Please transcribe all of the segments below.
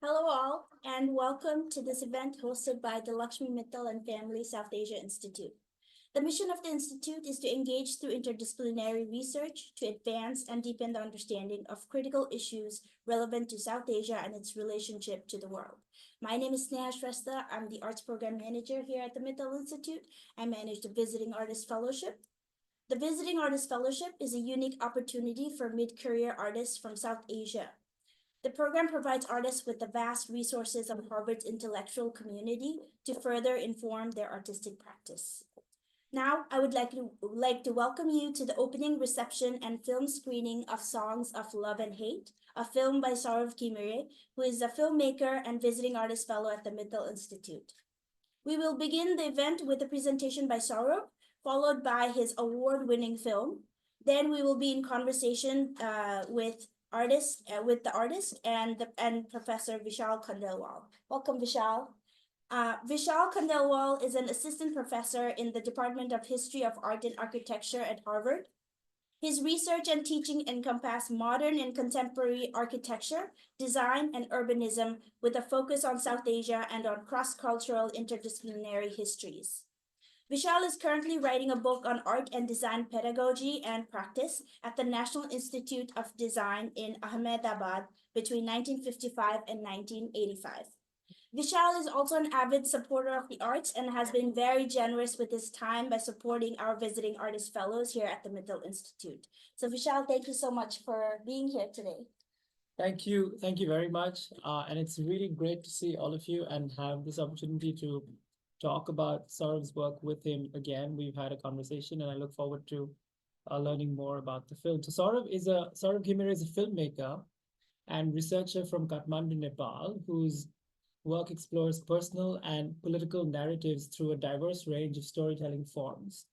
Hello all, and welcome to this event hosted by the Lakshmi Mittal and Family South Asia Institute. The mission of the Institute is to engage through interdisciplinary research to advance and deepen the understanding of critical issues relevant to South Asia and its relationship to the world. My name is Sneha Shrestha. I'm the Arts Program Manager here at the Mittal Institute. I manage the Visiting Artist Fellowship. The Visiting Artist Fellowship is a unique opportunity for mid-career artists from South Asia. The program provides artists with the vast resources of Harvard's intellectual community to further inform their artistic practice. Now, I would like to welcome you to the opening reception and film screening of Songs of Love and Hate, a film by Saurav Ghimire, who is a filmmaker and visiting artist fellow at the Mittal Institute. We will begin the event with a presentation by Saurav, followed by his award-winning film. Then we will be in conversation with the artist and Professor Vishal Khandelwal. Welcome, Vishal. Vishal Khandelwal is an assistant professor in the Department of History of Art and Architecture at Harvard. His research and teaching encompass modern and contemporary architecture, design, and urbanism with a focus on South Asia and on cross-cultural interdisciplinary histories. Vishal is currently writing a book on art and design pedagogy and practice at the National Institute of Design in Ahmedabad between 1955 and 1985. Vishal is also an avid supporter of the arts and has been very generous with his time by supporting our visiting artist fellows here at the Mittal Institute. So Vishal, thank you so much for being here today. Thank you very much. And it's really great to see all of you and have this opportunity to talk about Saurav's work with him again. We've had a conversation, and I look forward to learning more about the film. So Saurav Ghimire is a filmmaker and researcher from Kathmandu, Nepal, whose work explores personal and political narratives through a diverse range of storytelling forms: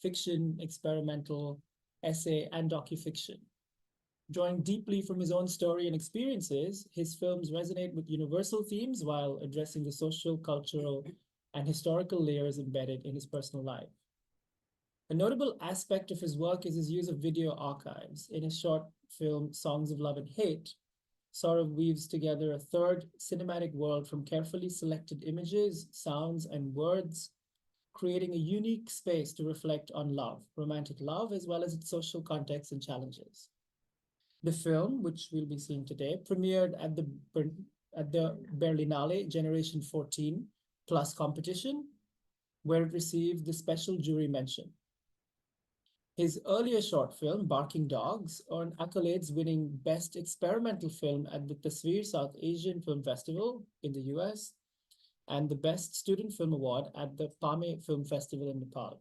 fiction, experimental, essay, and docu-fiction. Drawing deeply from his own story and experiences, his films resonate with universal themes while addressing the social, cultural, and historical layers embedded in his personal life. A notable aspect of his work is his use of video archives. In his short film Songs of Love and Hate, Saurav weaves together a third cinematic world from carefully selected images, sounds, and words, creating a unique space to reflect on love, romantic love, as well as its social context and challenges. The film, which we'll be seeing today, premiered at the Berlinale Generation 14 Plus competition, where it received the special jury mention. His earlier short film, Barking Dogs, earned accolades, winning Best Experimental Film at the Tasveer South Asian Film Festival in the US and the Best Student Film Award at the Pame Film Festival in Nepal.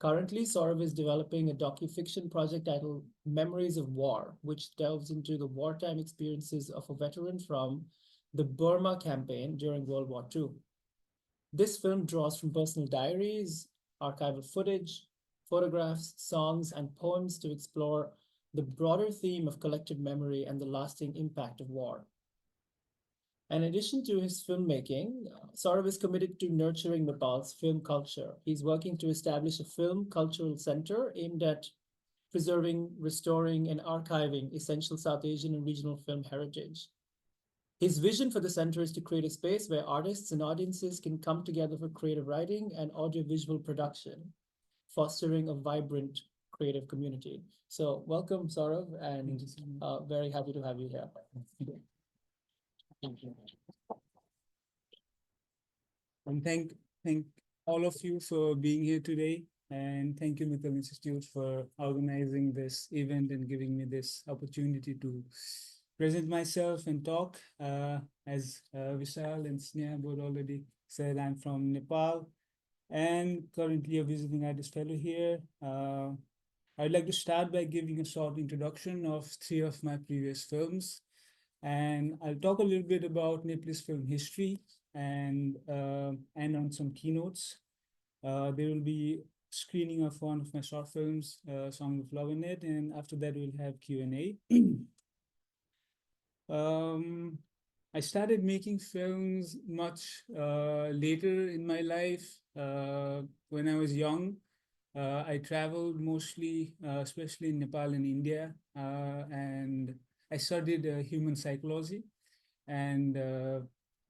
Currently, Saurav is developing a docu-fiction project titled Memories of War, which delves into the wartime experiences of a veteran from the Burma campaign during World War II. This film draws from personal diaries, archival footage, photographs, songs, and poems to explore the broader theme of collective memory and the lasting impact of war. In addition to his filmmaking, Saurav is committed to nurturing Nepal's film culture. He's working to establish a film cultural center aimed at preserving, restoring, and archiving essential South Asian and regional film heritage. His vision for the center is to create a space where artists and audiences can come together for creative writing and audiovisual production, fostering a vibrant creative community. So welcome, Saurav, and very happy to have you here. Thank you. And thank all of you for being here today. And thank you, Mittal Institute, for organizing this event and giving me this opportunity to present myself and talk. As Vishal and Sneha both already said, I'm from Nepal and currently a visiting artist fellow here. I'd like to start by giving a short introduction of three of my previous films. And I'll talk a little bit about Nepalese film history and on some keynotes. There will be screening of one of my short films, Song of Love in It, and after that we'll have Q&A. I started making films much later in my life. When I was young, I traveled mostly, especially in Nepal and India, and I studied human psychology. And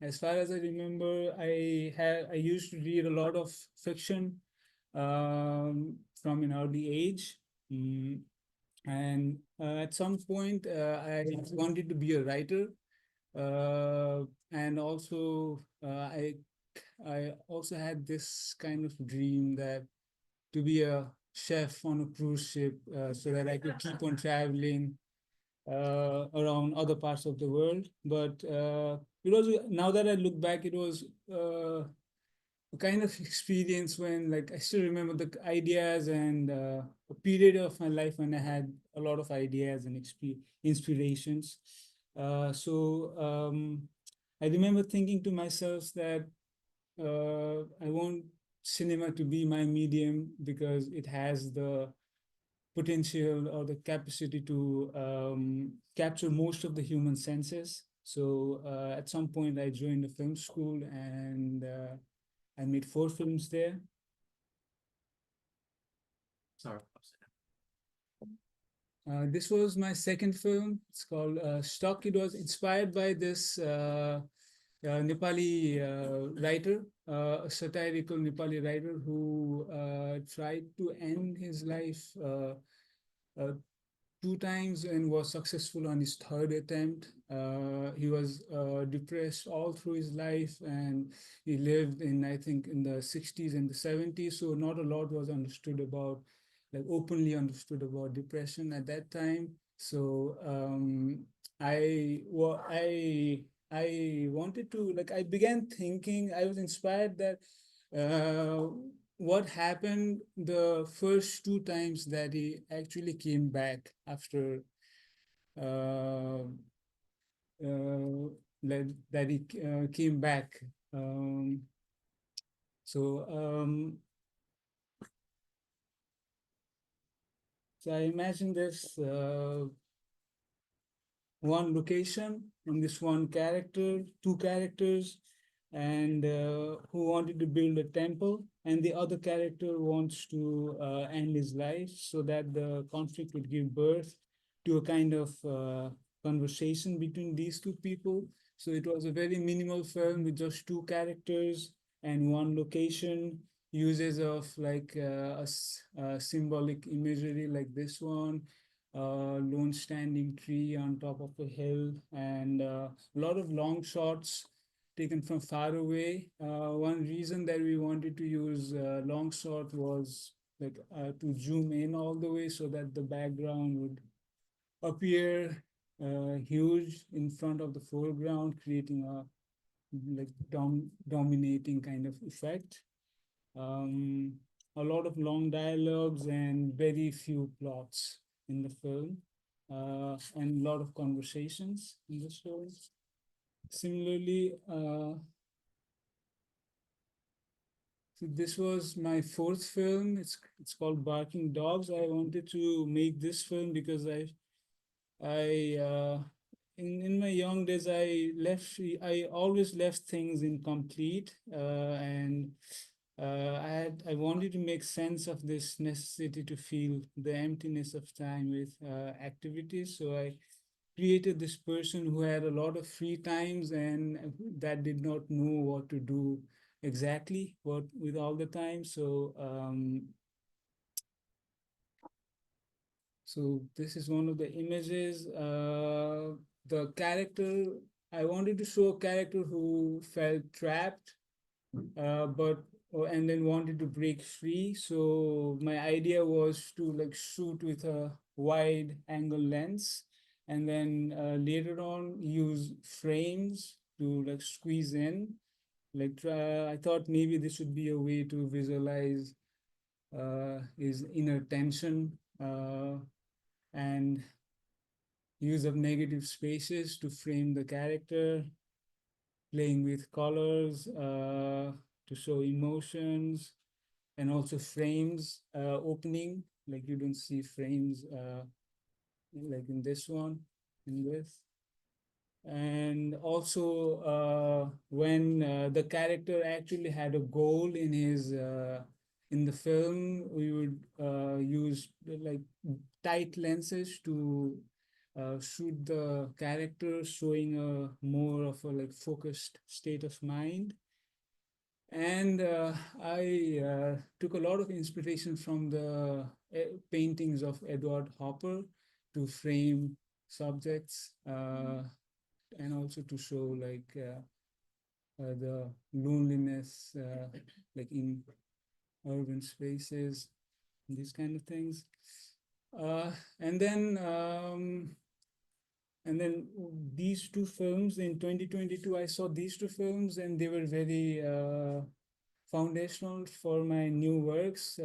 as far as I remember, I used to read a lot of fiction from an early age. Mm, and at some point, I wanted to be a writer. And also, I also had this kind of dream that to be a chef on a cruise ship, so that I could keep on traveling around other parts of the world. But it was, now that I look back, it was a kind of experience when, like, I still remember the ideas and a period of my life when I had a lot of ideas and inspirations. So I remember thinking to myself that I want cinema to be my medium because it has the potential or the capacity to capture most of the human senses. So at some point, I joined a film school and I made 4 films there. Sorry. This was my second film. It's called Stock. It was inspired by this Nepali writer, a satirical Nepali writer who tried to end his life uh, 2 times and was successful on his third attempt. He was depressed all through his life, and he lived in, I think, in the 60s and the 70s. So not a lot was understood about, like, openly understood about depression at that time. So I wanted to, like, I began thinking, I was inspired that uh, what happened the first 2 times that he actually came back after uh, that he came back. Um, so so I imagine this one location and this one character, 2 characters, and who wanted to build a temple, and the other character wants to end his life so that the conflict would give birth to a kind of conversation between these 2 people. So it was a very minimal film with just 2 characters and one location, uses of, like, symbolic imagery like this one, lone standing tree on top of a hill, and a lot of long shots taken from far away. One reason that we wanted to use long shot was, like, to zoom in all the way so that the background would appear huge in front of the foreground, creating a, like, dominating kind of effect. Um, a lot of long dialogues and very few plots in the film, and a lot of conversations in the story. Similarly, so this was my 4th film. It's called Barking Dogs. I wanted to make this film because I in my young days I always left things incomplete, and I wanted to make sense of this necessity to feel the emptiness of time with activities. So I created this person who had a lot of free times and that did not know what to do exactly what with all the time. So this is one of the images. The character, I wanted to show a character who felt trapped, but and then wanted to break free. So my idea was to, like, shoot with a wide angle lens, and then later on use frames to, like, squeeze in. Like, I thought maybe this would be a way to visualize his inner tension, and use of negative spaces to frame the character, playing with colors to show emotions, and also frames opening, like you don't see frames like in this one, in this. And also when the character actually had a goal in the film, we would use, like, tight lenses to shoot the character, showing a more of of a like focused state of mind. And I took a lot of inspiration from the paintings of Edward Hopper to frame subjects, and also to show like the loneliness, like in urban spaces, these kind of things. Uh, and then um, and then these two films in 2022, I saw these two films, and they were very foundational for my new works.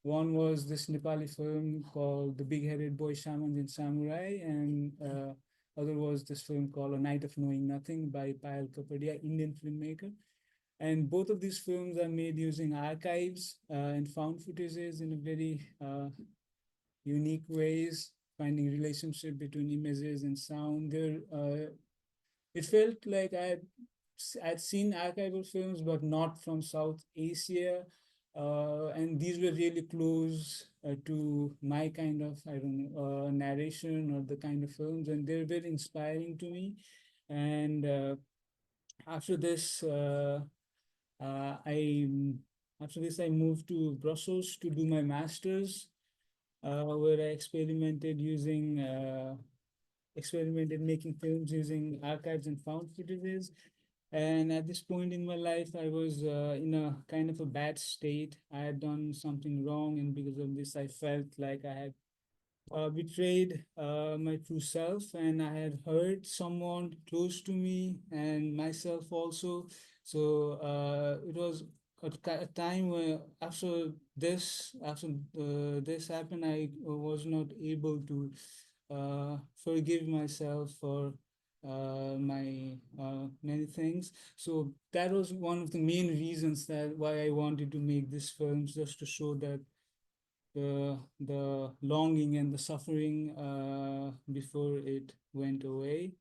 One was this Nepali film called The Big-Headed Boy Shamans and Samurai, and other was this film called A Night of Knowing Nothing by Payal Kapadia, Indian filmmaker. And both of these films are made using archives and found footages in a very unique ways, finding relationship between images and sound. It felt like I'd seen archival films, but not from South Asia. And these were really close to my kind of, I don't know, narration or the kind of films, and they're very inspiring to me. And after this, uh, I after this I moved to Brussels to do my master's, where I experimented making films using archives and found footages. And at this point in my life, I was in a kind of a bad state. I had done something wrong, and because of this, I felt like I had betrayed my true self, and I had hurt someone close to me and myself also. So it was a time where after this happened, I was not able to forgive myself for my many things. So that was one of the main reasons that why I wanted to make this film, just to show that the longing and the suffering before it went away.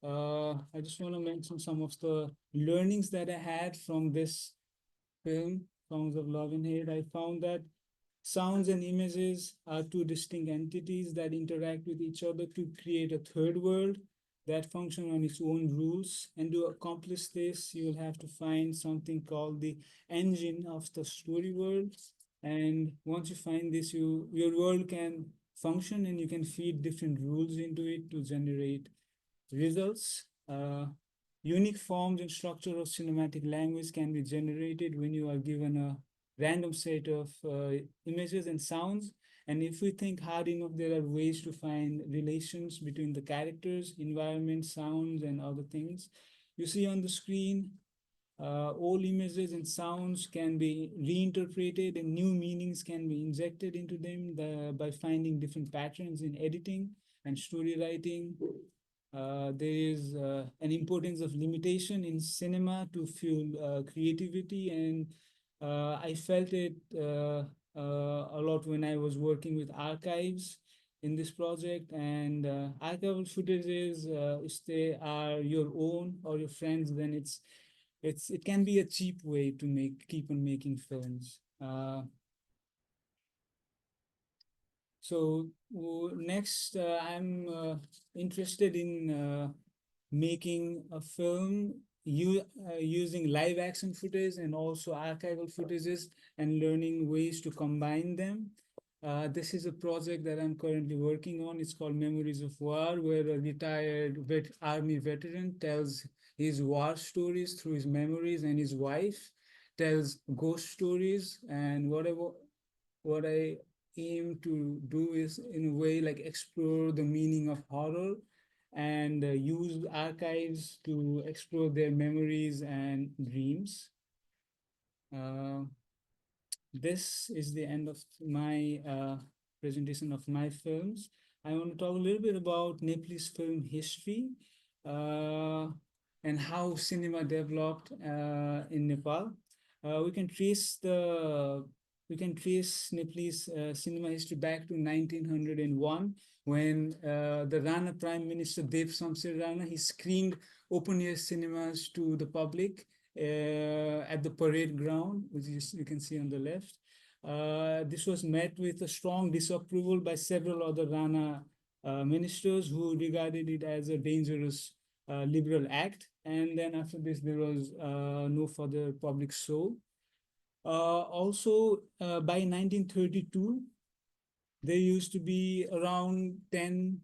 I just want to mention some of the learnings that I had from this film, Songs of Love and Hate. I found that sounds and images are two distinct entities that interact with each other to create a third world that function on its own rules. And to accomplish this, you'll have to find something called the engine of the story world. And once you find this, your world can function, and you can feed different rules into it to generate results. Unique forms and structure of cinematic language can be generated when you are given a random set of images and sounds. And if we think hard enough, there are ways to find relations between the characters, environment, sounds, and other things. You see on the screen, all images and sounds can be reinterpreted, and new meanings can be injected into them by finding different patterns in editing and story writing. There is an importance of limitation in cinema to fuel creativity, and I felt it a lot when I was working with archives in this project. And archival footages, if they are your own or your friends, then it can be a cheap way to keep on making films. So next, I'm interested in making a film using live action footage and also archival footages, and learning ways to combine them. This is a project that I'm currently working on. It's called Memories of War, where a retired army veteran tells his war stories through his memories, and his wife tells ghost stories. And what I aim to do is, in a way, like explore the meaning of horror, and use archives to explore their memories and dreams. Uh, this is the end of my presentation of my films. I want to talk a little bit about Nepalese film history, uh, and how cinema developed in Nepal. We can trace Nepalese cinema history back to 1901, when the Rana Prime Minister Dev Samsir Rana, he screened open-air cinemas to the public at the parade ground, which you can see on the left. This was met with a strong disapproval by several other Rana ministers, who regarded it as a dangerous liberal act. And then after this, there was no further public show. Also, by 1932, there used to be around 10,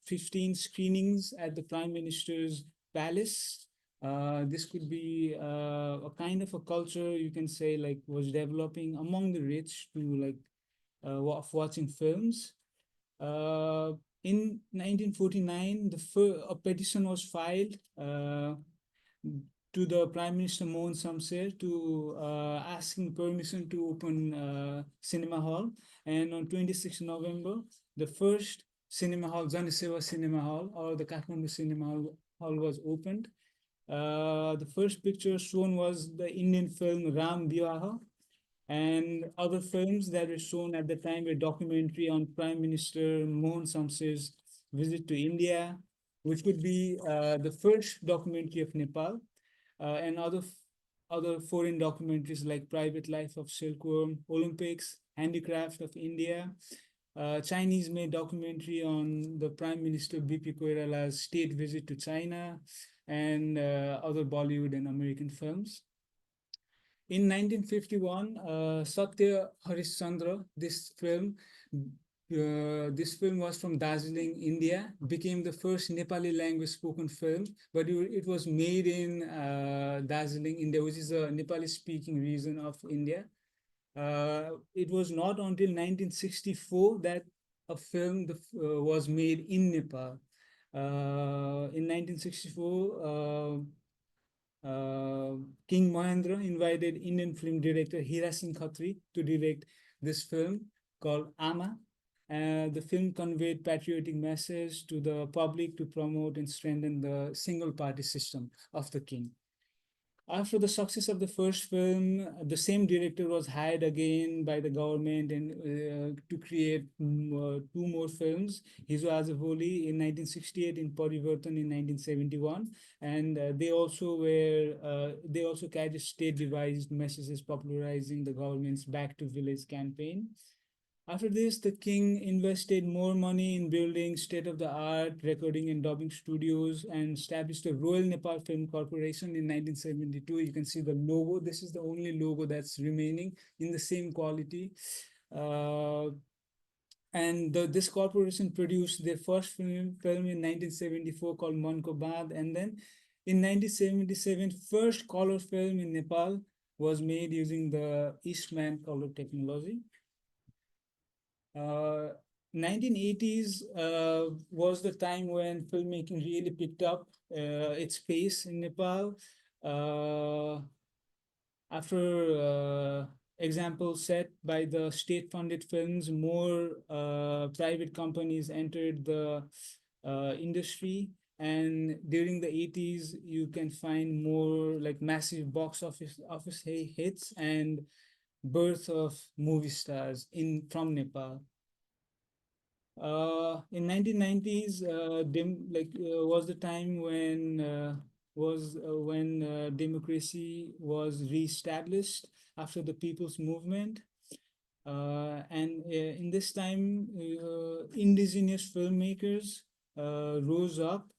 15 screenings at the Prime Minister's palace. This could be a kind of a culture, you can say, like was developing among the rich to like of watching films. Uh, in 1949, a petition was filed to the Prime Minister Mohan Shamsher to asking permission to open cinema hall. And on 26 November, the first cinema hall, Janiseva Cinema Hall, or the Kathmandu Cinema Hall was opened. The first picture shown was the Indian film Ram Vivaha, and other films that were shown at the time were documentary on Prime Minister Mohan Shamsher's visit to India, which would be the first documentary of Nepal, and other foreign documentaries like Private Life of Silkworm, Olympics, Handicraft of India, Chinese-made documentary on the Prime Minister B.P. Koirala's state visit to China, and other Bollywood and American films. In 1951, Satya Harishchandra, this film was from Darjeeling, India, became the first Nepali language spoken film, but it was made in Darjeeling, India, which is a Nepali speaking region of India. It was not until 1964 that a film was made in Nepal. In 1964, King Mahendra invited Indian film director Hira Singh Khatri to direct this film called Ama. The film conveyed patriotic message to the public to promote and strengthen the single party system of the king. After the success of the first film, the same director was hired again by the government and to create two more films, Hizo Aaj Holi in 1968 and Parivartan in 1971. And they also carried state-devised messages popularizing the government's Back to Village campaign. After this, the king invested more money in building state-of-the-art recording and dubbing studios and established the Royal Nepal Film Corporation in 1972. You can see the logo. This is the only logo that's remaining in the same quality. This corporation produced their first film in 1974 called Man Ko Baad. And then in 1977, first color film in Nepal was made using the Eastman color technology. 1980s was the time when filmmaking really picked up its pace in Nepal. After examples set by the state-funded films, more private companies entered the industry. And during the 80s, you can find more like massive box office hits and birth of movie stars from Nepal. In 1990s, was the time when democracy was reestablished after the People's Movement. In this time, indigenous filmmakers rose up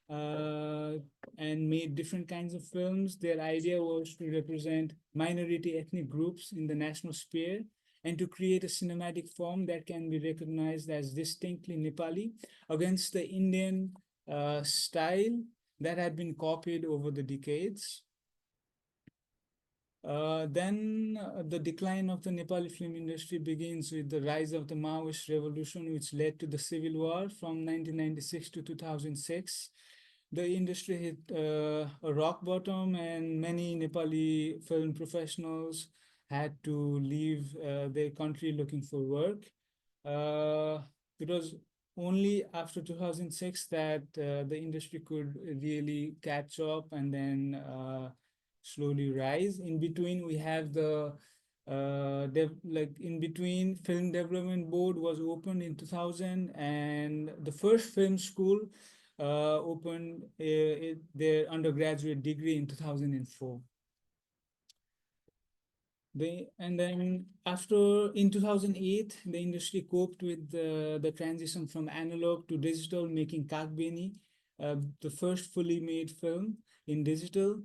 and made different kinds of films. Their idea was to represent minority ethnic groups in the national sphere and to create a cinematic form that can be recognized as distinctly Nepali against the Indian style that had been copied over the decades. Then the decline of the Nepali film industry begins with the rise of the Maoist revolution, which led to the civil war from 1996 to 2006. The industry hit a rock bottom, and many Nepali film professionals had to leave their country looking for work. It was only after 2006 that the industry could really catch up and then slowly rise. In between, we have the in between, Film Development Board was opened in 2000, and the first film school opened their undergraduate degree in 2004. And then in 2008, the industry coped with the transition from analog to digital, making Kakbeni, the first fully made film in digital.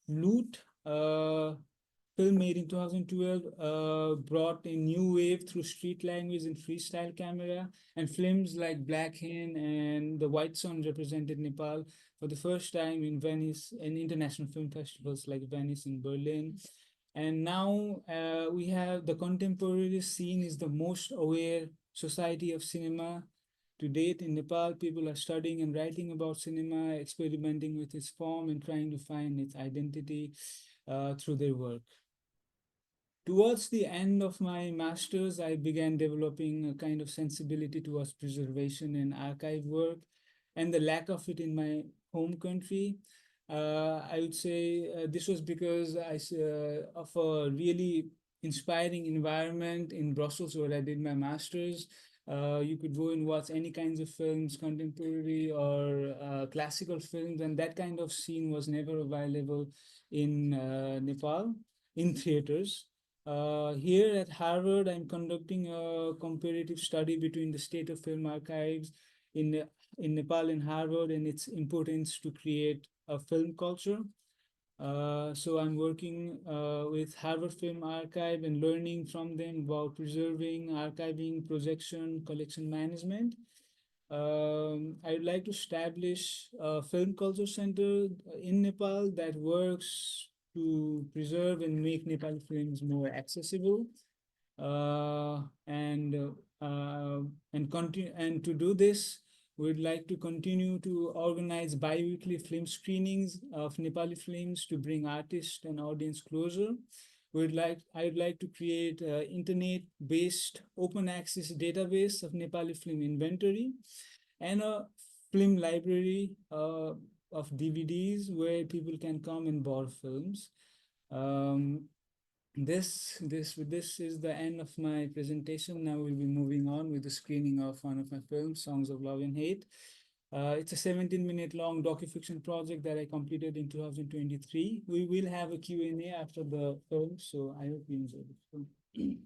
Loot, film made in 2012, brought a new wave through street language and freestyle camera, and films like Black Hen and The White Sun represented Nepal for the first time in Venice and international film festivals like Venice and Berlin. And now we have the contemporary scene is the most aware society of cinema to date. In Nepal, people are studying and writing about cinema, experimenting with its form and trying to find its identity through their work. Towards the end of my master's, I began developing a kind of sensibility towards preservation and archive work and the lack of it in my home country. I would say this was because of a really inspiring environment in Brussels where I did my master's. You could go and watch any kinds of films, contemporary or classical films, and that kind of scene was never available in Nepal in theaters. Here at Harvard, I'm conducting a comparative study between the state of film archives in, in Nepal and Harvard and its importance to create a film culture. So I'm working with Harvard Film Archive and learning from them about preserving, archiving, projection, collection management. I would like to establish a film culture center in Nepal that works to preserve and make Nepali films more accessible. And continue, and to do this, we'd like to continue to organize bi-weekly film screenings of Nepali films to bring artists and audience closer. I'd like to create an internet-based open access database of Nepali film inventory and a film library of DVDs where people can come and borrow films. This is the end of my presentation. Now we'll be moving on with the screening of one of my films, Songs of Love and Hate. It's a 17-minute long docu-fiction project that I completed in 2023. We will have a Q&A after the film, so I hope you enjoy the film.